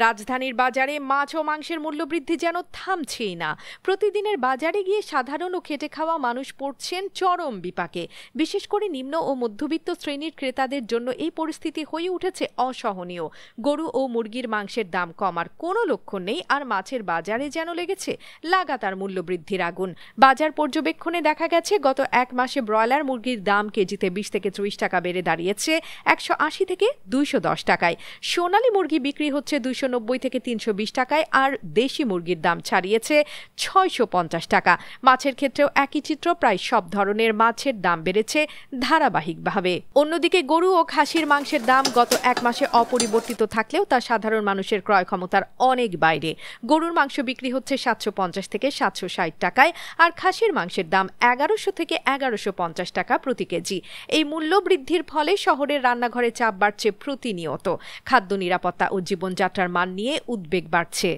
রাজধানীর বাজারে মাছ ও মাংসের মূল্যবৃদ্ধি যেন থামছেই না। প্রতিদিনের বাজারে গিয়ে সাধারণ ও খেটে খাওয়া মানুষ পড়ছেন চরম বিপাকে। বিশেষ করে নিম্ন ও মধ্যবিত্ত শ্রেণীর ক্রেতাদের জন্য এই পরিস্থিতি হয়ে উঠেছে অসহনীয়। গরু ও মুরগির মাংসের দাম কমার কোনো লক্ষণ নেই, আর মাছের বাজারে যেন লেগেছে লাগাতার মূল্যবৃদ্ধির আগুন। বাজার পর্যবেক্ষণে দেখা গেছে গত এক মাসে ব্রয়লার মুরগির দাম কেজিতে 20 থেকে 30 টাকা বেড়ে দাঁড়িয়েছে 180 থেকে 210 টাকায়। সোনালী মুরগি বিক্রি হচ্ছে 290 থেকে 320 টাকায়, আর দেশি মুরগির দাম ছাড়িয়েছে 650 টাকা। মাছের ক্ষেত্রেও একই চিত্র, প্রায় সব ধরনের মাছের দাম বেড়েছে ধারাবাহিকভাবে। অন্যদিকে গরু ও খাসির মাংসের দাম গত এক মাসে অপরিবর্তিত থাকলেও তা সাধারণ মানুষের ক্রয় ক্ষমতার অনেক বাইরে। গরুর মাংস বিক্রি হচ্ছে 750 থেকে 760 টাকায়, আর খাসির মাংসের দাম 1100 থেকে 1150 টাকা প্রতি কেজি। এই মূল্য বৃদ্ধির ফলে শহরের রান্নাঘরে চাপ বাড়ছে প্রতিনিয়ত। খাদ্য নিরাপত্তা ও জীবনযাত্রার মান নিয়ে উদ্বেগ বাড়ছে।